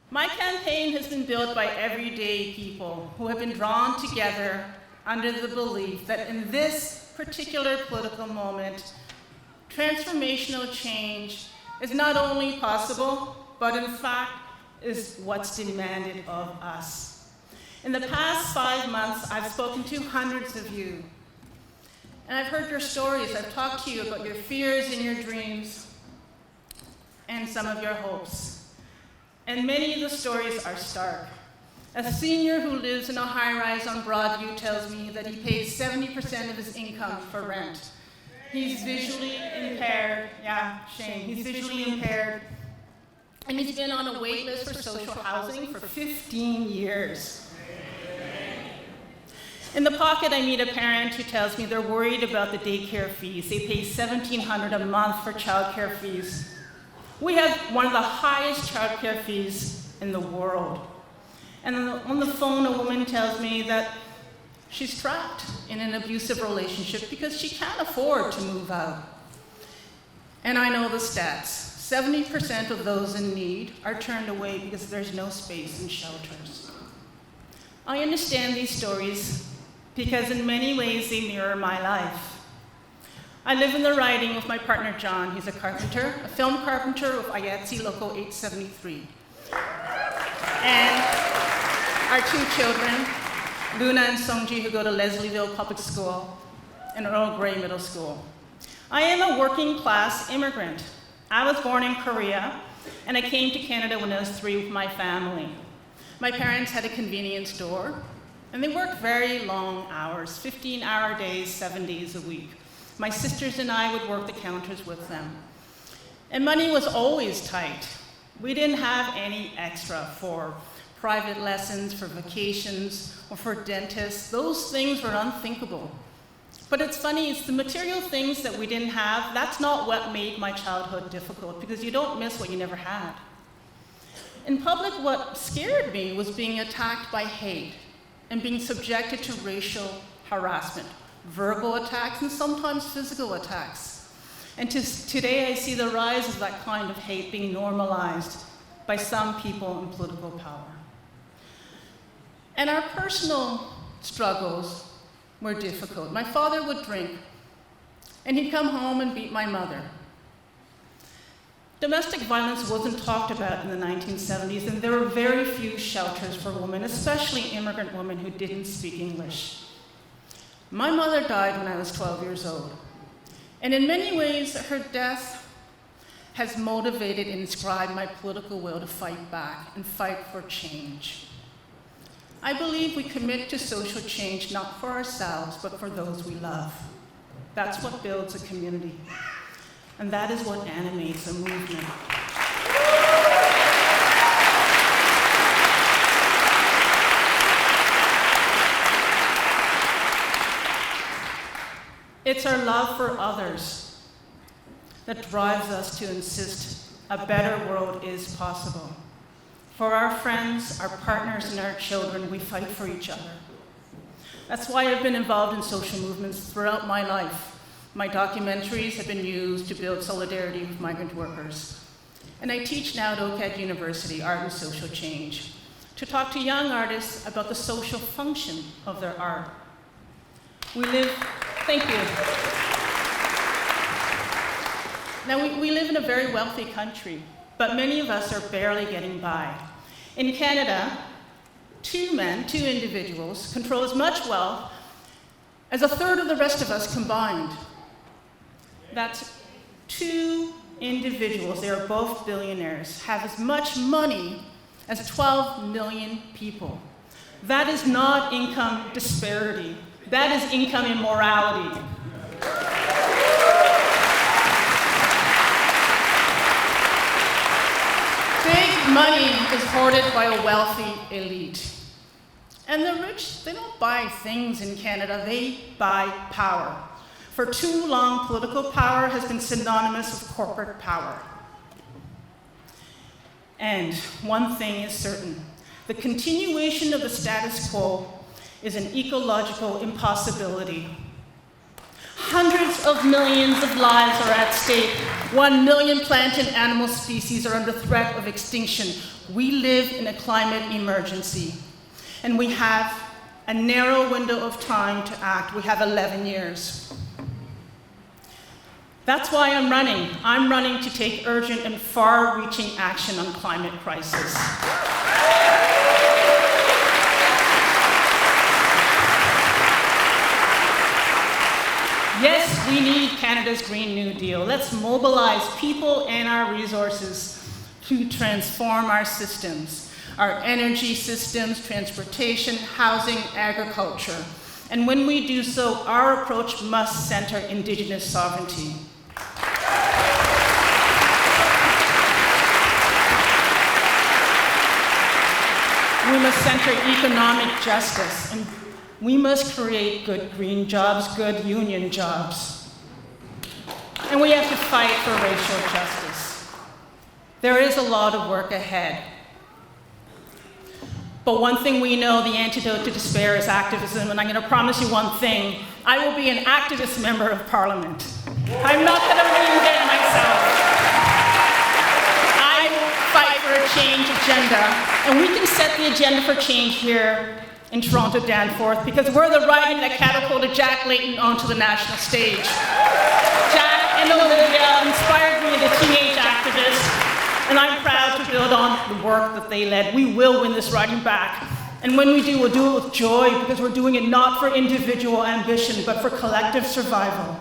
My campaign has been built by everyday people who have been drawn together under the belief that in this particular political moment, transformational change is not only possible, but in fact is what's demanded of us. In the past 5 months, I've spoken to hundreds of you, and I've heard your stories. I've talked to you about your fears and your dreams, and some of your hopes. And many of the stories are stark. A senior who lives in a high-rise on Broadview tells me that he pays 70% of his income for rent. He's visually impaired. Yeah, shame. He's visually impaired. And he's been on a wait list for social housing for 15 years. In the pocket, I meet a parent who tells me they're worried about the daycare fees. They pay $1,700 a month for childcare fees. We have one of the highest childcare fees in the world. And on the phone, a woman tells me that she's trapped in an abusive relationship because she can't afford to move out. And I know the stats. 70% of those in need are turned away because there's no space in shelters. I understand these stories because in many ways they mirror my life. I live in the riding with my partner, John. He's a carpenter, a film carpenter with IATSE Local 873. And our 2 children, Luna and Songji, who go to Leslieville Public School and Earl Grey Middle School. I am a working class immigrant. I was born in Korea, and I came to Canada when I was 3 with my family. My parents had a convenience store, and they worked very long hours, 15-hour days, 7 days a week. My sisters and I would work the counters with them. And money was always tight. We didn't have any extra for private lessons, for vacations, or for dentists. Those things were unthinkable. But it's funny, it's the material things that we didn't have, that's not what made my childhood difficult, because you don't miss what you never had. In public, what scared me was being attacked by hate and being subjected to racial harassment, verbal attacks, and sometimes physical attacks. And today I see the rise of that kind of hate being normalized by some people in political power. And our personal struggles were difficult. My father would drink, and he'd come home and beat my mother. Domestic violence wasn't talked about in the 1970s, and there were very few shelters for women, especially immigrant women who didn't speak English. My mother died when I was 12 years old, and in many ways, her death has motivated and inspired my political will to fight back and fight for change. I believe we commit to social change not for ourselves, but for those we love. That's what builds a community, and that is what animates a movement. It's our love for others that drives us to insist a better world is possible. For our friends, our partners, and our children, we fight for each other. That's why I've been involved in social movements throughout my life. My documentaries have been used to build solidarity with migrant workers. And I teach now at OCAD University, Art and Social Change, to talk to young artists about the social function of their art. Thank you. Now, we live in a very wealthy country, but many of us are barely getting by. In Canada, 2 individuals, control as much wealth as a third of the rest of us combined. That's 2 individuals, they are both billionaires, have as much money as 12 million people. That is not income disparity. That is income immorality. Big money is hoarded by a wealthy elite. And the rich, they don't buy things in Canada, they buy power. For too long, political power has been synonymous with corporate power. And one thing is certain, the continuation of the status quo is an ecological impossibility. Hundreds of millions of lives are at stake. 1 million plant and animal species are under threat of extinction. We live in a climate emergency, and we have a narrow window of time to act. We have 11 years. That's why I'm running. I'm running to take urgent and far-reaching action on climate crisis. Yes, we need Canada's Green New Deal. Let's mobilize people and our resources to transform our systems, our energy systems, transportation, housing, agriculture. And when we do so, our approach must center Indigenous sovereignty. We must center economic justice, and we must create good green jobs, good union jobs. And we have to fight for racial justice. There is a lot of work ahead. But one thing we know, the antidote to despair is activism, and I'm going to promise you one thing. I will be an activist member of Parliament. I'm not going to reinvent myself. I will fight for a change agenda, and we can set the agenda for change here in Toronto-Danforth because we're the riding that catapulted Jack Layton onto the national stage. Jack and Olivia inspired me as a teenage activist, and I'm proud to build on the work that they led. We will win this riding back. And when we do, we'll do it with joy because we're doing it not for individual ambition, but for collective survival.